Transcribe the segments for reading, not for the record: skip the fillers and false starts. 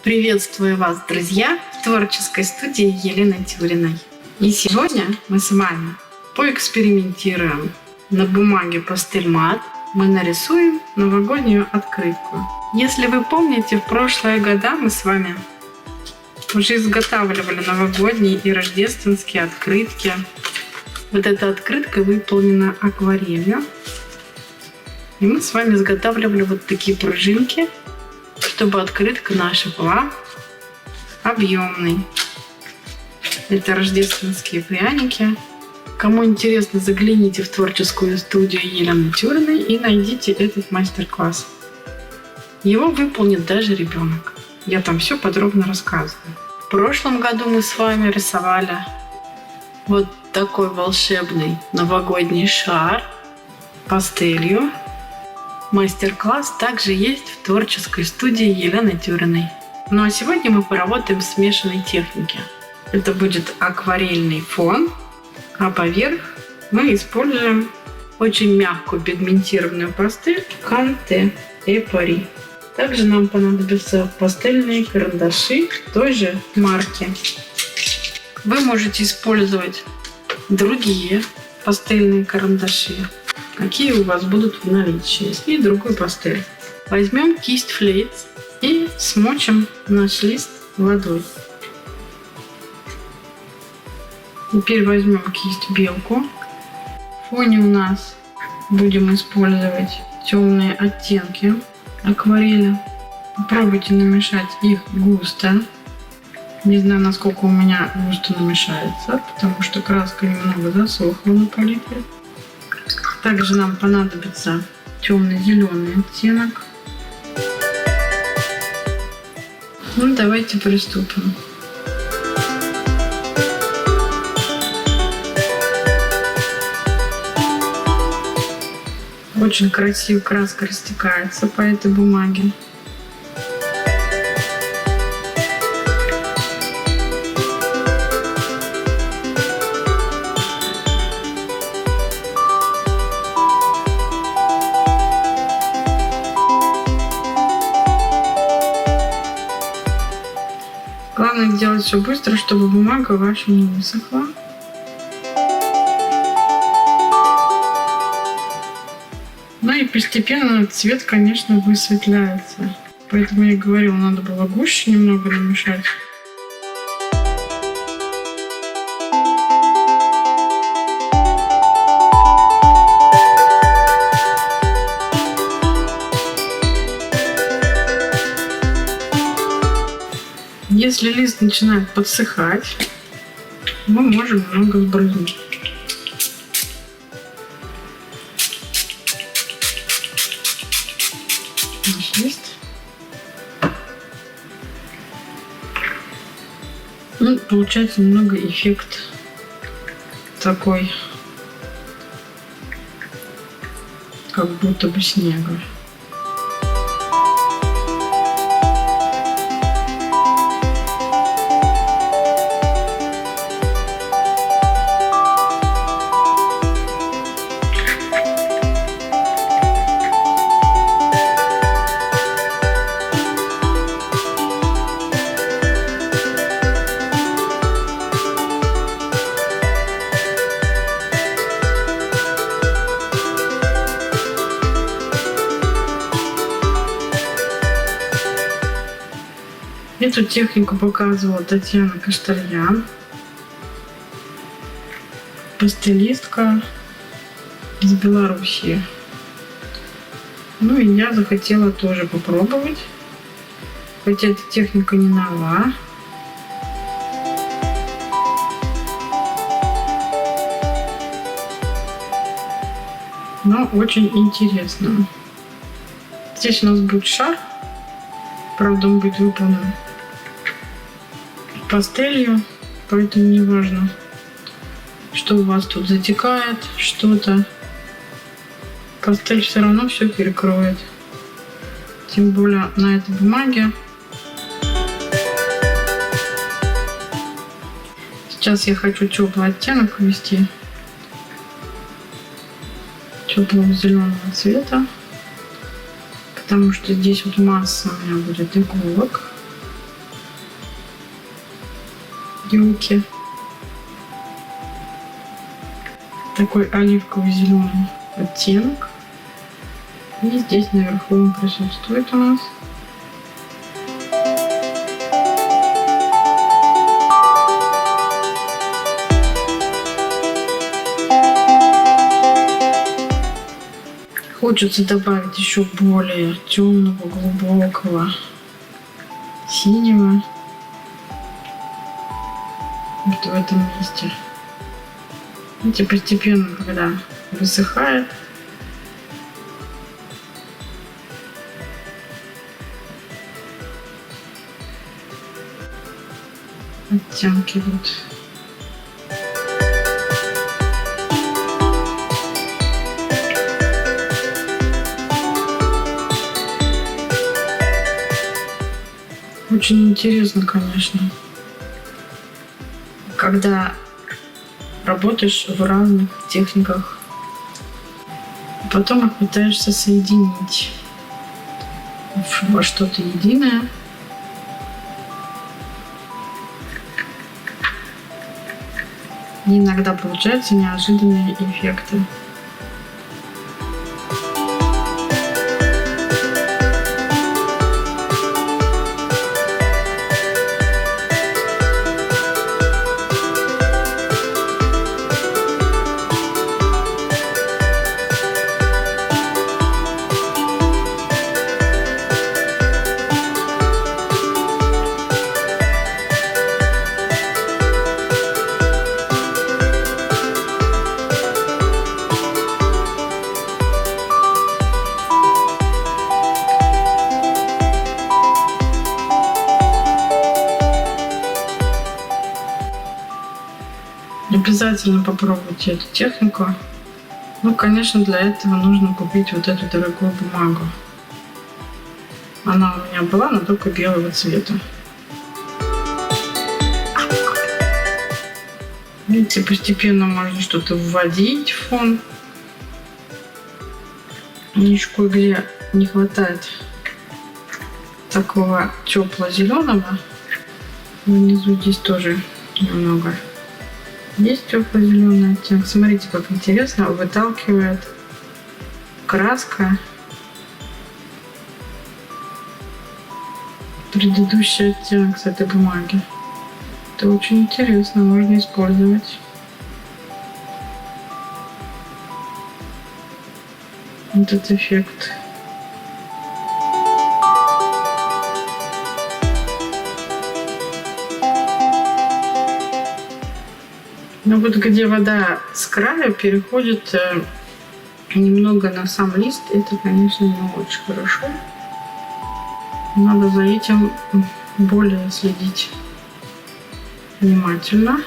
Приветствую вас, друзья, в творческой студии Елены Тюриной. И сегодня мы с вами поэкспериментируем. На бумаге пастель мат мы нарисуем новогоднюю открытку. Если вы помните, в прошлые года мы с вами уже изготавливали новогодние и рождественские открытки. Вот эта открытка выполнена акварелью. И мы с вами изготавливали вот такие пружинки, чтобы открытка наша была объемной. Это рождественские пряники. Кому интересно, загляните в творческую студию Елены Тюриной и найдите этот мастер-класс. Его выполнит даже ребенок. Я там все подробно рассказываю. В прошлом году мы с вами рисовали вот такой волшебный новогодний шар пастелью. Мастер-класс также есть в творческой студии Елены Тюриной. Ну а сегодня мы поработаем в смешанной технике. Это будет акварельный фон, а поверх мы используем очень мягкую пигментированную пастель Канте и Пари. Также нам понадобятся пастельные карандаши той же марки. Вы можете использовать другие пастельные карандаши, какие у вас будут в наличии, и другой пастель. Возьмем кисть флейц и смочим наш лист водой. Теперь возьмем кисть белку. В фоне у нас будем использовать темные оттенки акварели. Попробуйте намешать их густо. Не знаю, насколько у меня густо намешается, потому что краска немного засохла на палитре. Также нам понадобится темно-зеленый оттенок. Ну, давайте приступим. Очень красиво краска растекается по этой бумаге. Главное делать все быстро, чтобы бумага ваша не высохла. Ну и постепенно цвет, конечно, высветляется. Поэтому я говорила, надо было гуще немного намешать. Если лист начинает подсыхать, мы можем немного сбрызнуть. Наш лист. Ну, получается немного эффект такой, как будто бы снега. Эту технику показывала Татьяна Каштальян, пастелистка из Беларуси. Ну и я захотела тоже попробовать, хотя эта техника не нова. Но очень интересно. Здесь у нас будет шар, правда он будет выполнен пастелью, поэтому не важно, что у вас тут затекает, что-то. Пастель все равно все перекроет. Тем более на этой бумаге. Сейчас я хочу теплый оттенок ввести. Теплого зеленого цвета. Потому что здесь вот масса у меня будет иголок. елки. Такой оливковый зеленый оттенок. И здесь наверху он присутствует у нас. Хочется добавить еще более темного, глубокого синего вот в этом месте. Видите, постепенно, когда высыхает, оттенки будут. Очень интересно, конечно, когда работаешь в разных техниках, потом их пытаешься соединить во что-то единое. И иногда получаются неожиданные эффекты. Обязательно попробуйте эту технику. Ну, конечно, для этого нужно купить вот эту дорогую бумагу. Она у меня была, но только белого цвета. Видите, постепенно можно что-то вводить в фон. Еще кое-где не хватает такого тепло-зеленого. Внизу здесь тоже немного. Есть тепло-зеленый оттенок. Смотрите, как интересно выталкивает краска предыдущий оттенок с этой бумаги. Это очень интересно, можно использовать. Вот этот эффект. Но вот где вода с края переходит немного на сам лист, это, конечно, не очень хорошо. Надо за этим более следить внимательно.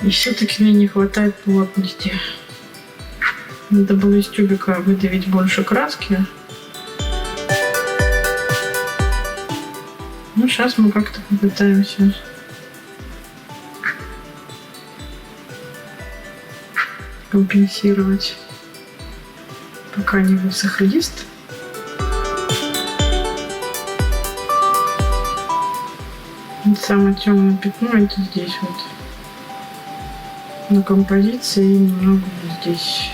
И все-таки мне не хватает плотности. Надо было из тюбика выдавить больше краски. Ну, сейчас мы как-то попытаемся компенсировать, пока не высох лист. Вот самое темное пятно это здесь вот на композиции и немного вот здесь.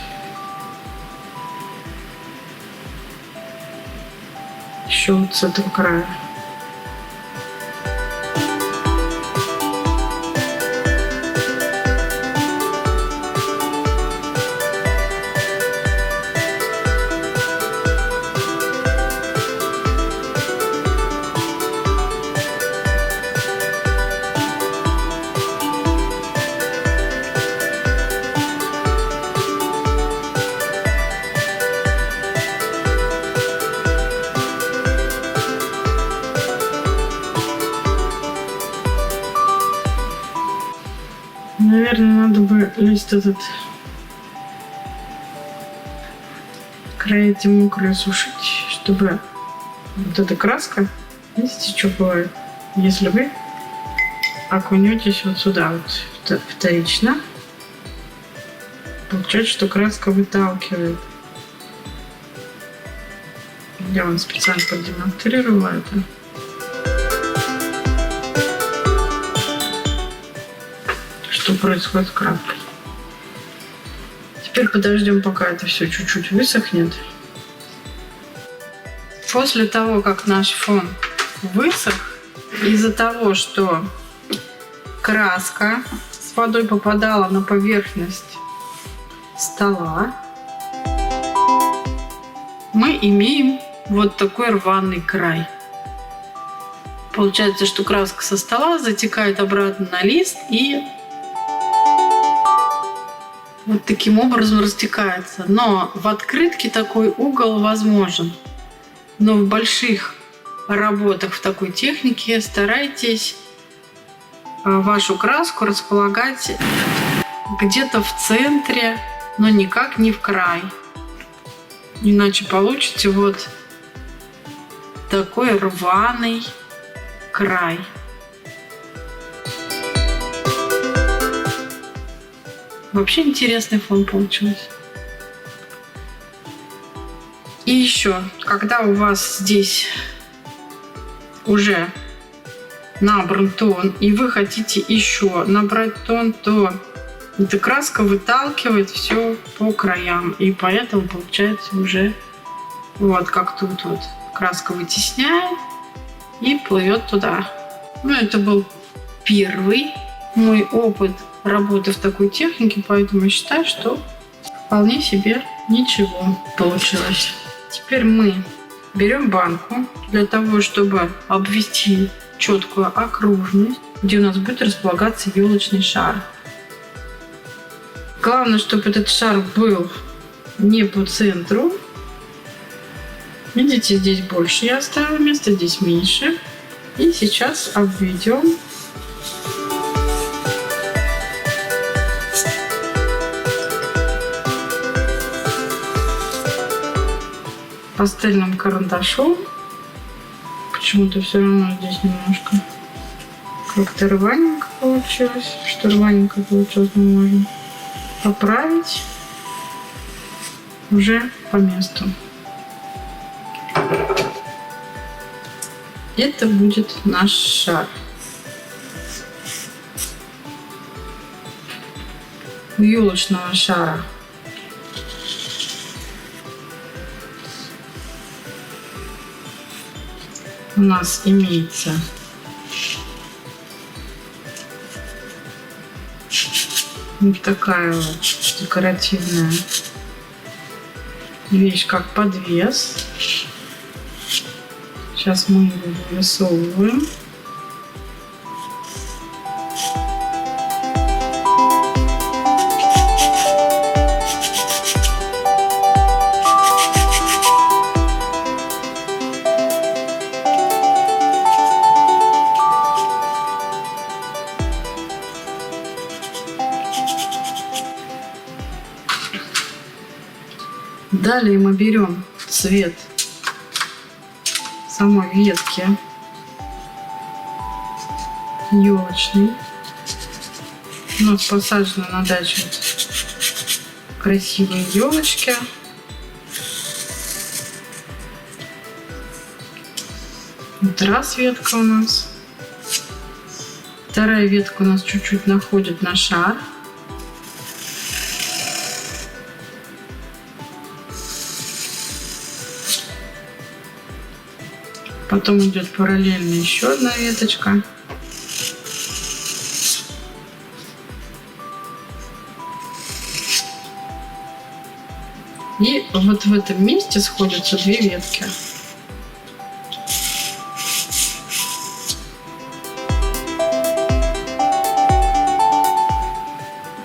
Еще вот с этого края. Наверное, надо бы лист этот край эти мокрые сушить, чтобы вот эта краска, видите, что бывает, если вы окунетесь вот сюда вот вторично, получается, что краска выталкивает. Я вам специально продемонстрировала это. что происходит с краской. Теперь подождем, пока это все чуть-чуть высохнет. После того, как наш фон высох, из-за того, что краска с водой попадала на поверхность стола, мы имеем вот такой рваный край. Получается, что краска со стола затекает обратно на лист и вот таким образом растекается. Но в открытке такой угол возможен. Но в больших работах в такой технике старайтесь вашу краску располагать где-то в центре, но никак не в край. Иначе получите вот такой рваный край. Вообще интересный фон получился. И еще, когда у вас здесь уже набран тон, и вы хотите еще набрать тон, то эта краска выталкивает все по краям. И поэтому получается уже вот как тут вот краска вытесняет и плывет туда. Ну, это был первый мой опыт работы в такой технике, поэтому я считаю, что вполне себе ничего получилось. Теперь мы берем банку для того, чтобы обвести четкую окружность, где у нас будет располагаться елочный шар. Главное, чтобы этот шар был не по центру. Видите, здесь больше я оставила места, здесь меньше. И сейчас обведем пастельным карандашом. Почему-то все равно здесь немножко как-то рваненько получилось. Что рваненько получилось, мы можем поправить уже по месту. Это будет наш шар. У елочного шара у нас имеется вот такая вот декоративная вещь, как подвес. Сейчас мы его вырисовываем. Далее мы берем цвет самой ветки елочный. У нас посажены на даче красивые елочки. Вот раз ветка у нас. Вторая ветка у нас чуть-чуть находит на шар. Потом идет параллельно еще одна веточка. И вот в этом месте сходятся две ветки.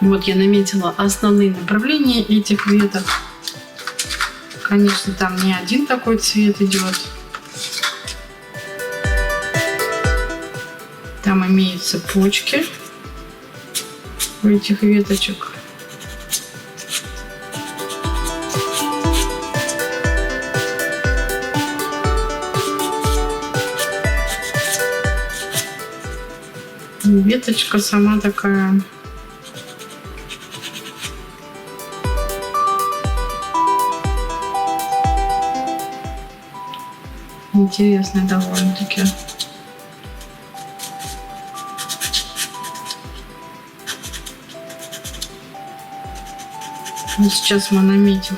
Вот я наметила основные направления этих веток. Конечно, там не один такой цвет идет. Там имеются почки у этих веточек. И веточка сама такая интересная довольно-таки. Вот сейчас мы наметим.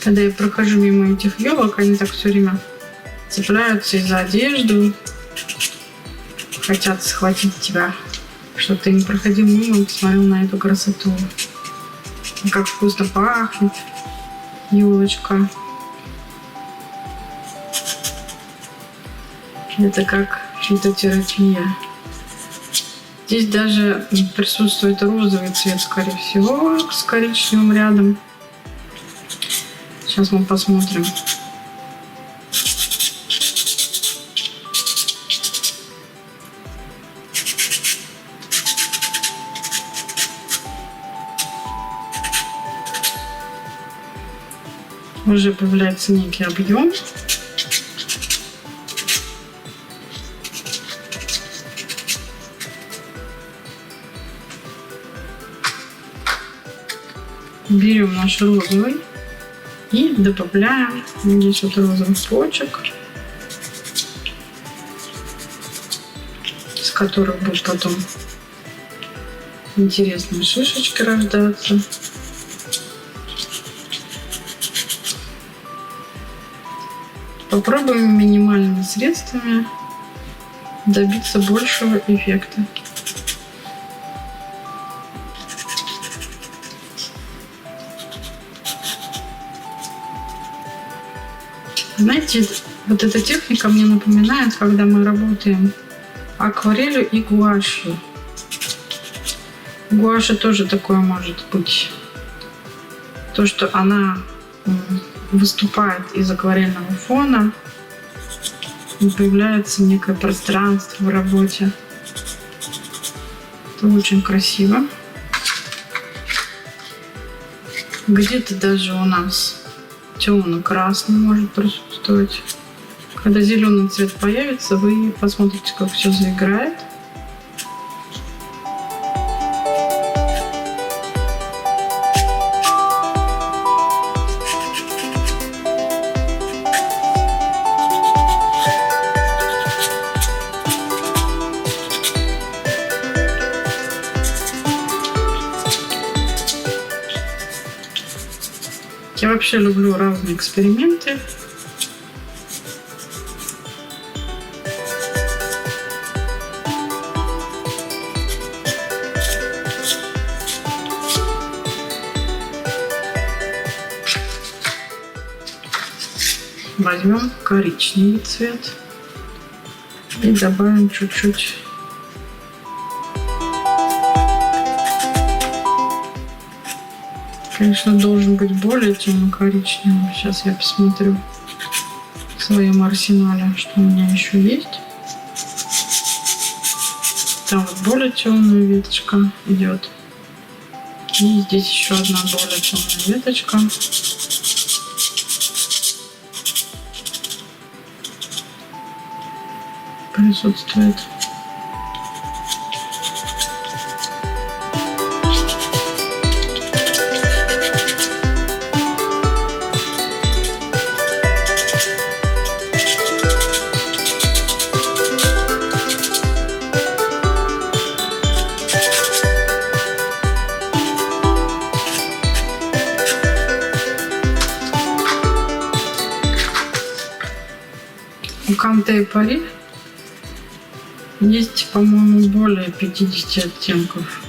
Когда я прохожу мимо этих елок, они так все время цепляются и за одежду, хотят схватить тебя, чтобы ты не проходил мимо и посмотрел на эту красоту. И как вкусно пахнет елочка. Это как фитотерапия. Здесь даже присутствует розовый цвет, скорее всего, с коричневым рядом. Сейчас мы посмотрим. Уже появляется некий объем. Берем наш розовый и добавляем здесь вот розовый почек, с которых будут потом интересные шишечки рождаться. Попробуем минимальными средствами добиться большего эффекта. Знаете, вот эта техника мне напоминает, когда мы работаем акварелью и гуашью. Гуаши тоже такое может быть. То, что она выступает из акварельного фона, и появляется некое пространство в работе. Это очень красиво. Где-то даже у нас темно-красный может присутствовать. Когда зеленый цвет появится, вы посмотрите, как все заиграет. Я вообще люблю разные эксперименты. Возьмем коричневый цвет и добавим чуть-чуть . Конечно, должен быть более темно-коричневым. Сейчас я посмотрю в своем арсенале, что у меня еще есть. Там вот более темная веточка идет. И здесь еще одна более темная веточка. Присутствует. У Канте и Пари есть, по-моему, более 50 оттенков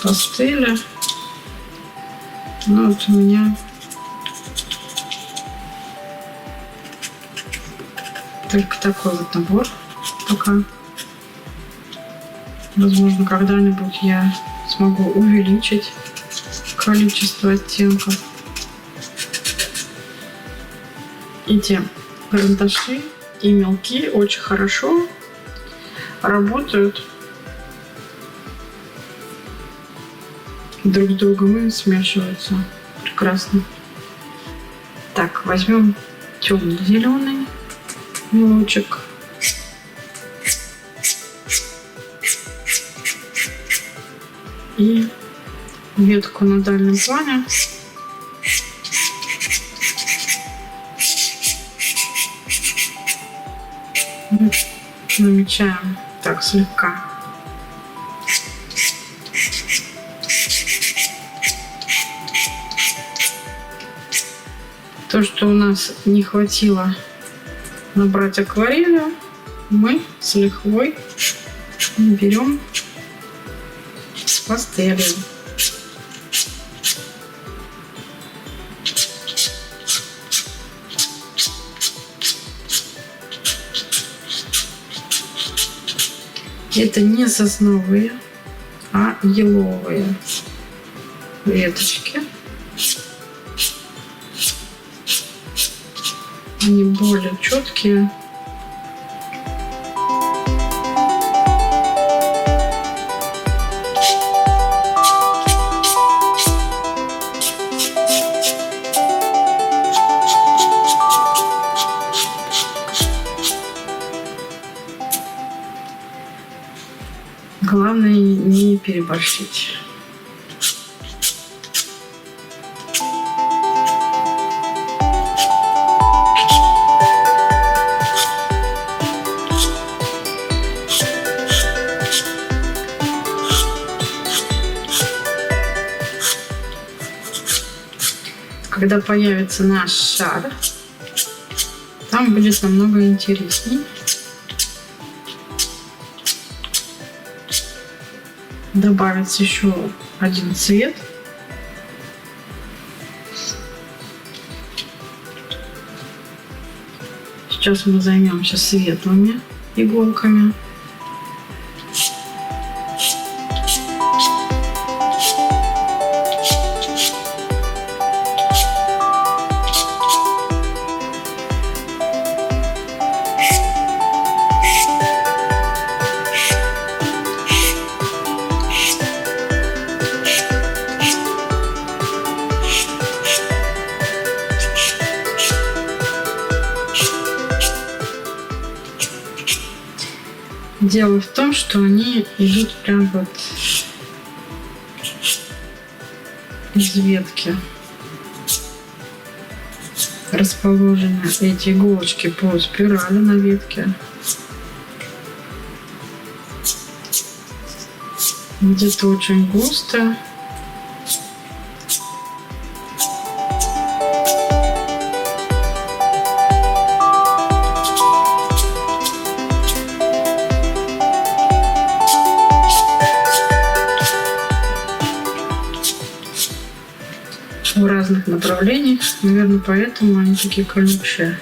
пастели. Но вот у меня только такой вот набор пока. Возможно, когда-нибудь я смогу увеличить количество оттенков. Эти карандаши и мелки очень хорошо работают друг с другом и смешиваются прекрасно. Так, возьмем темно-зеленый мелочек. и ветку на дальнем плане. Намечаем так слегка. То, что у нас не хватило набрать акварелью, мы с лихвой берем с пастелью. Это не сосновые, а еловые веточки. Они более четкие. Главное не переборщить. Когда появится наш шар, там будет намного интересней. Добавится еще один цвет. Сейчас мы займемся светлыми иголками. Дело в том, что они идут прям вот из ветки. Расположены эти иголочки по спирали на ветке. Где-то очень густо. В разных направлениях, наверное, поэтому они такие колючие.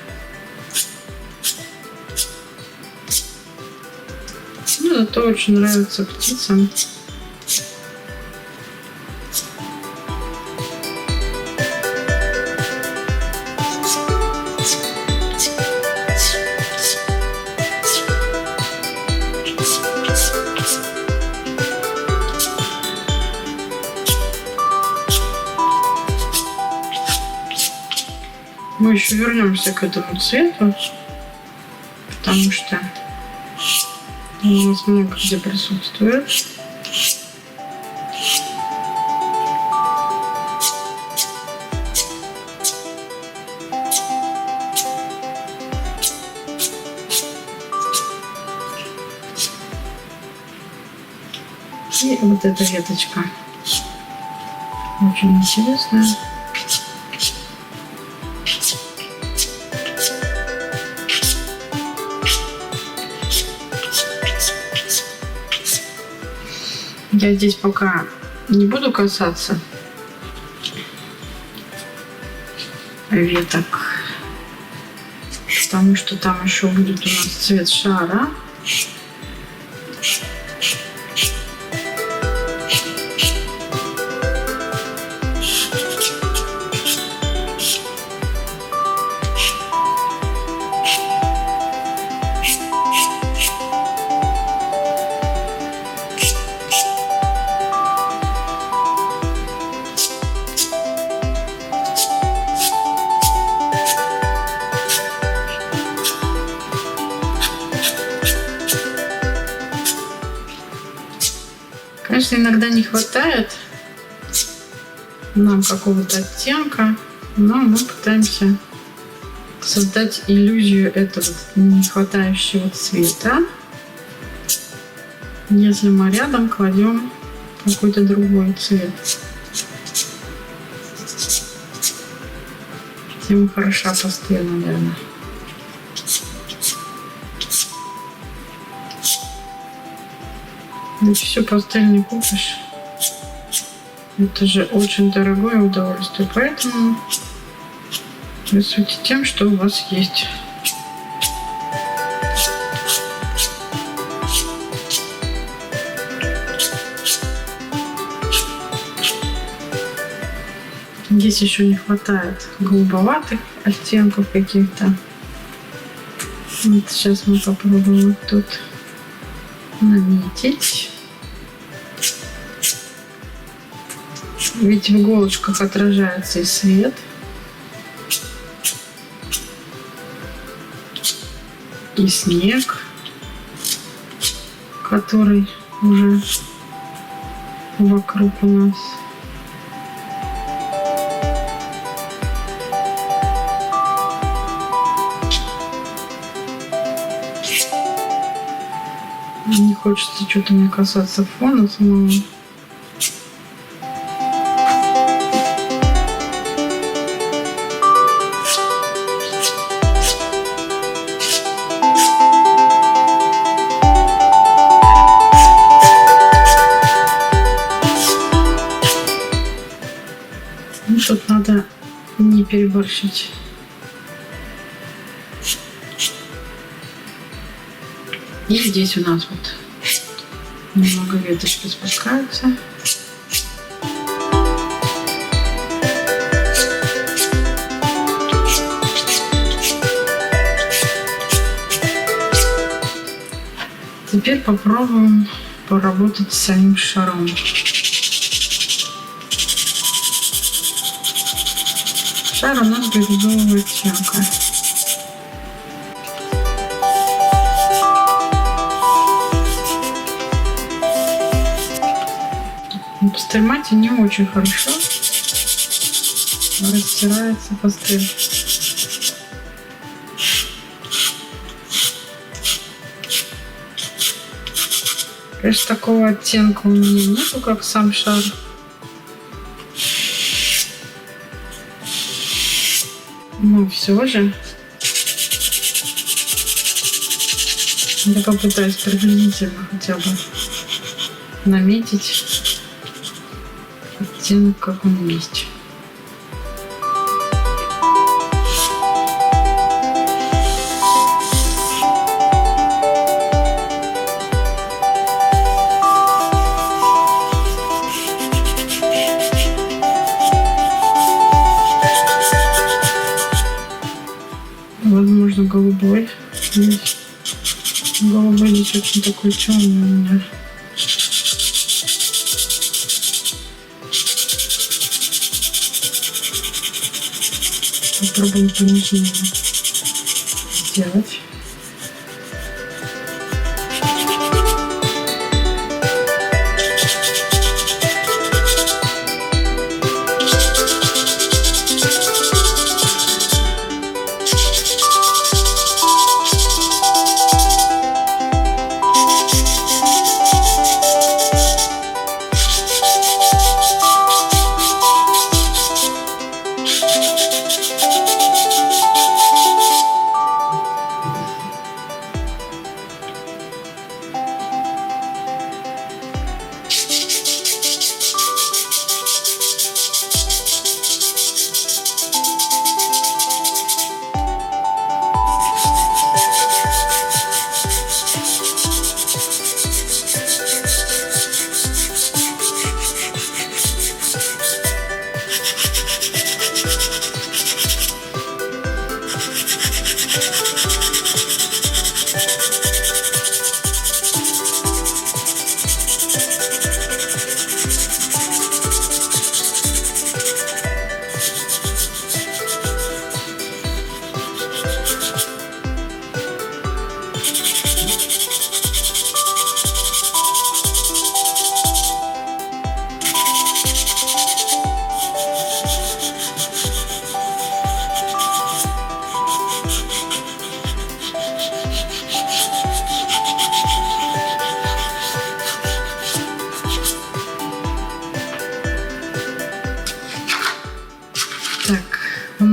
Ну, зато очень нравится птицам. Мы еще вернемся к этому цвету, потому что у нас много где присутствует. И вот эта веточка очень интересная. Я здесь пока не буду касаться веток, потому что там еще будет у нас цвет шара. конечно, иногда не хватает нам какого-то оттенка, но мы пытаемся создать иллюзию этого не хватающего цвета, если мы рядом кладем какой-то другой цвет. Тем хороша пастель, наверное. Ведь все пастель не купишь. Это же очень дорогое удовольствие, поэтому рисуйте тем, что у вас есть. Здесь еще не хватает голубоватых оттенков каких-то. Вот сейчас мы попробуем тут наметить. Ведь в иголочках отражается и свет, и снег, который уже вокруг у нас. Не хочется что-то мне касаться фона самого. Ну, тут надо не переборщить. И здесь у нас вот немного веточки спускаются. Теперь попробуем поработать с самим шаром. Шар у нас бирюзового оттенка. На пастельмате не очень хорошо растирается пастель. Конечно, такого оттенка у меня нету, как сам шар. Но все же я попытаюсь приблизительно хотя бы наметить оттенок, как он есть. Возможно, голубой. Здесь голубой здесь очень такой темный у меня. Попробуем понежнее сделать.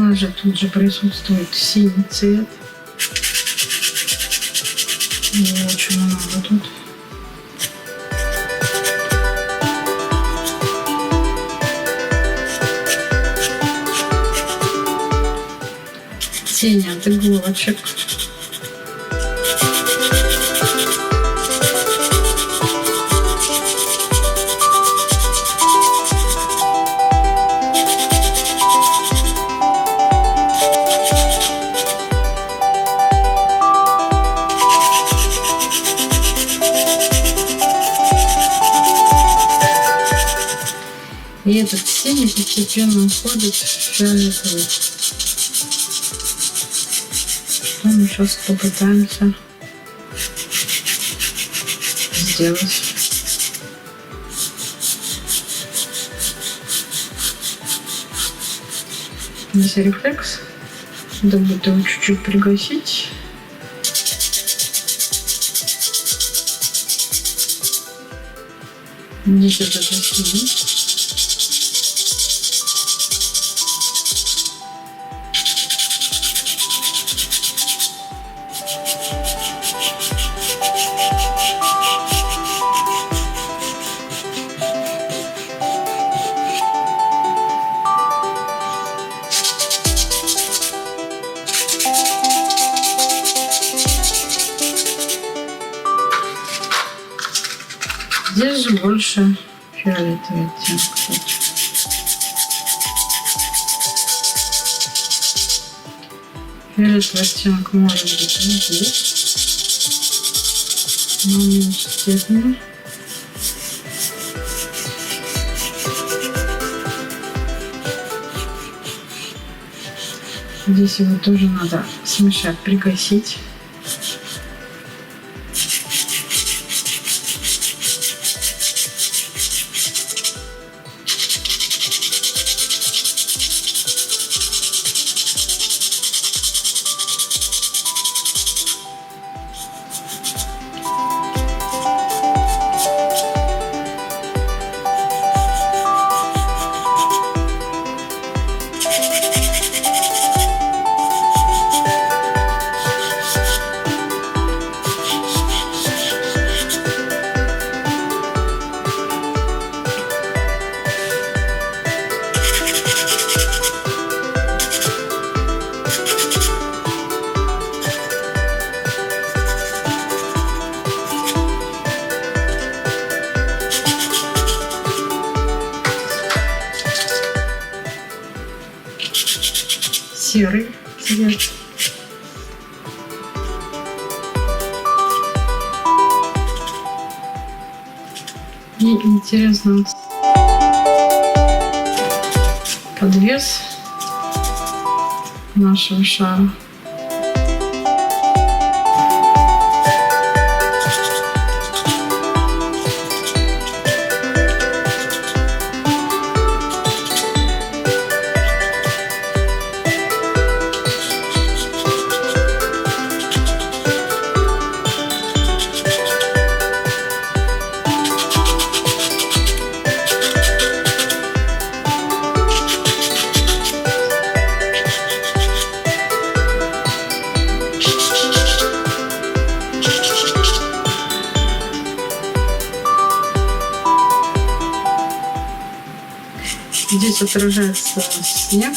нас же тут же присутствует синий цвет. Его очень много тут. Тени от иголочек. И этот синий постепенно уходит в фиолетовый. Мы сейчас попытаемся сделать. Здесь рефлекс. Надо будет его чуть-чуть пригасить. Здесь это синий. Здесь же больше фиолетовый оттенок, кстати. Фиолетовый оттенок может быть здесь, но в меньшей степени. Здесь его тоже надо смешать, пригасить. Серый цвет. И интересно подвес нашего шара. Здесь отражается снег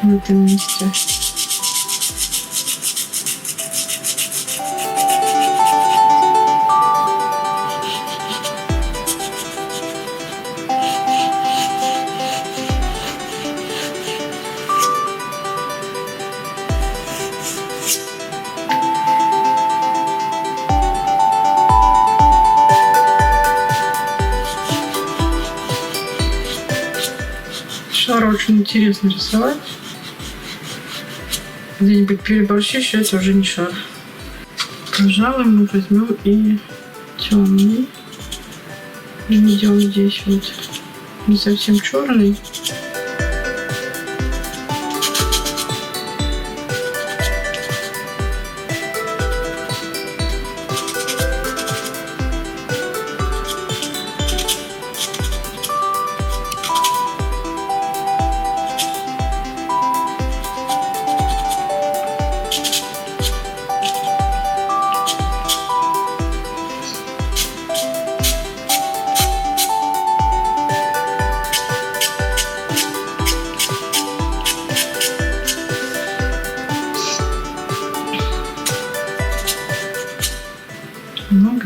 в этом месте. Шар очень интересно рисовать. Где-нибудь переборщить, это уже не шар. Пожалуй, мы возьмем и темный. Идем здесь вот не совсем черный.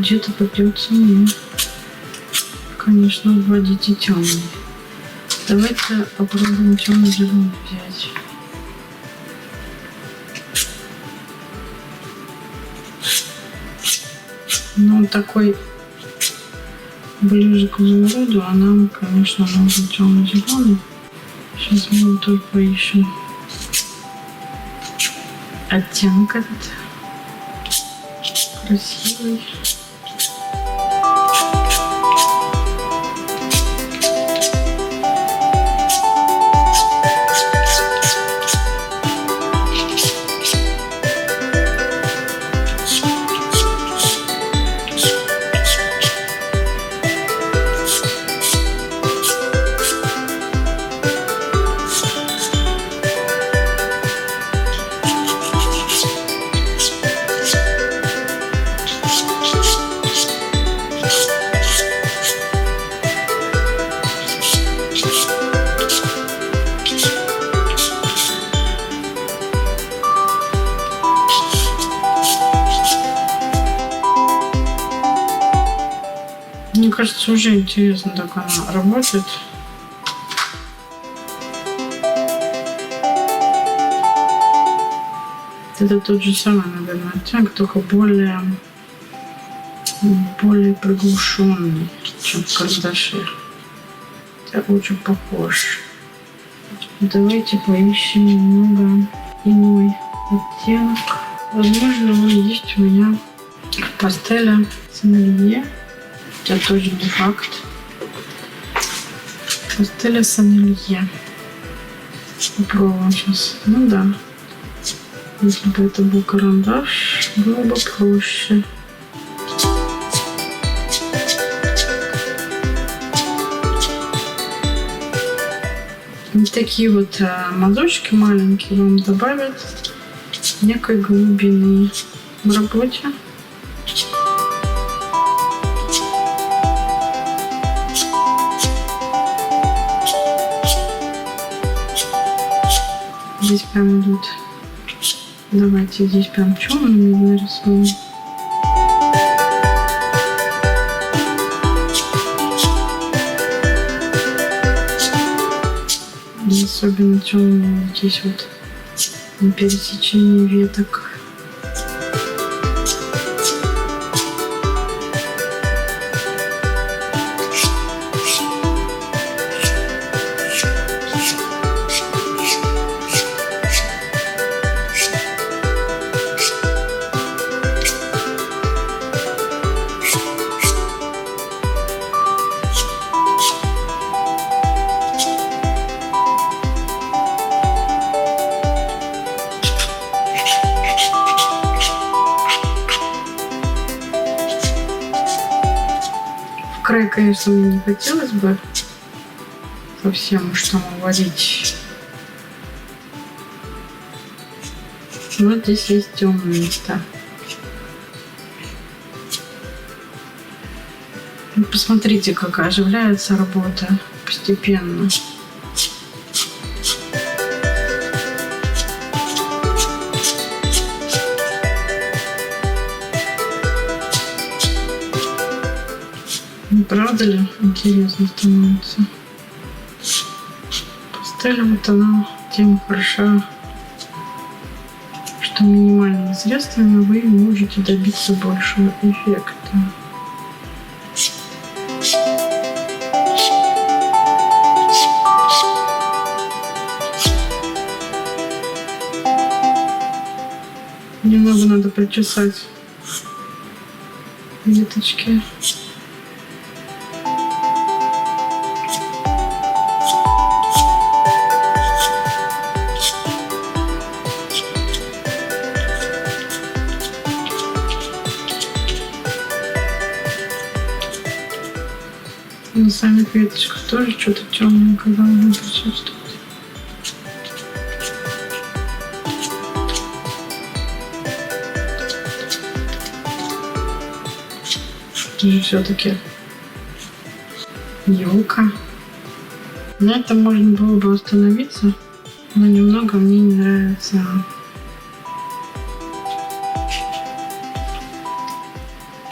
где-то придется мне, конечно, вводить и темный. Давайте попробуем темно-зеленый взять. Ну, он такой ближе к изумруду, а нам, конечно, нужен темно-зеленый. Сейчас мы его тоже поищем. Оттенок этот красивый. Мне кажется, уже интересно, как она работает. Это тот же самый, наверное, оттенок, только более приглушенный, чем в карандаше. Это очень похож. Давайте поищем немного иной оттенок. Возможно, он есть у меня в пастели Сомелье. Это тоже не факт. Пастель Сомелье. Попробуем сейчас. Ну да. Если бы это был карандаш, было бы проще. Вот такие вот мазочки маленькие вам добавят некой глубины в работе. Здесь прям идут. Давайте здесь прям черным нарисуем. И особенно темные здесь вот на пересечении веток. Край, конечно, мне не хотелось бы совсем уж там уводить. Но здесь есть темные места. Посмотрите, как оживляется работа постепенно. Не правда ли интересно становится? Пастель, вот она тем хороша, что минимальными средствами вы можете добиться большего эффекта. Немного надо причесать веточки. На самих веточках тоже что-то темненькое должно присутствовать. Это же все-таки елка. На этом можно было бы остановиться, но немного мне не нравится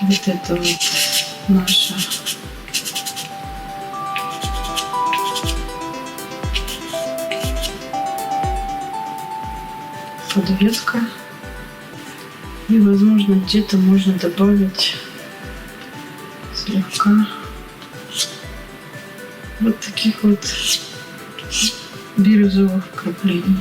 вот это вот наша подвеска. И, возможно, где-то можно добавить слегка вот таких вот бирюзовых вкраплений.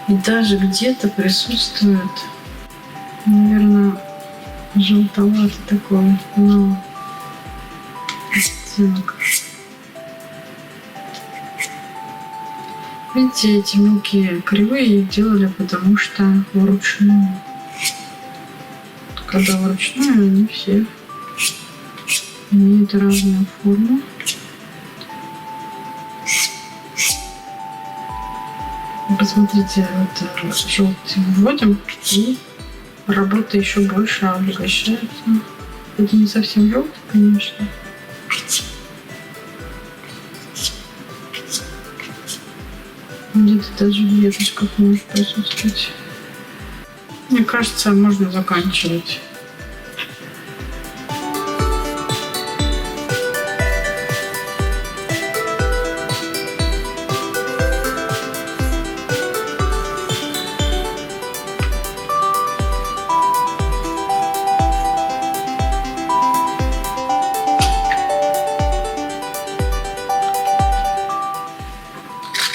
И даже где-то присутствует, наверное, желтоватый такой, но оттенок. Видите, эти мелкие кривые делали, потому что вручную. Когда вручную, они все имеют разную форму. Посмотрите, вот желтый вводим, и работа еще больше обогащается. Это не совсем желтый, конечно. Где-то даже в веточках может присутствовать. Мне кажется, можно заканчивать.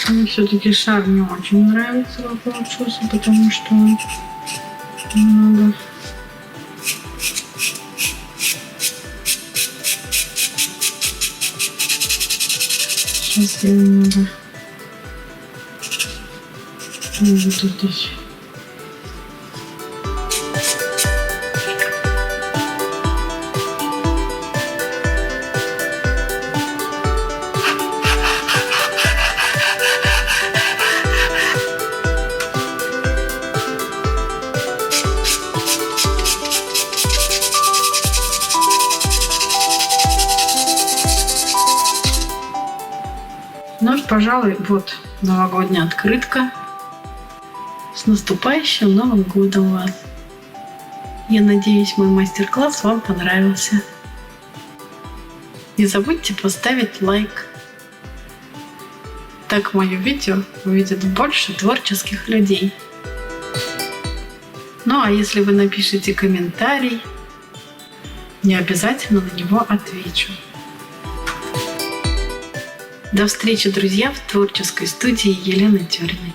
Мне все-таки шар не очень нравится, как получился, потому что много. Сейчас я немного выведу здесь. Ну, пожалуй, вот новогодняя открытка. С наступающим Новым годом вас! Я надеюсь, мой мастер-класс вам понравился. Не забудьте поставить лайк. Так мое видео увидит больше творческих людей. Ну а если вы напишите комментарий, я обязательно на него отвечу. До встречи, друзья, в творческой студии Елены Тюриной.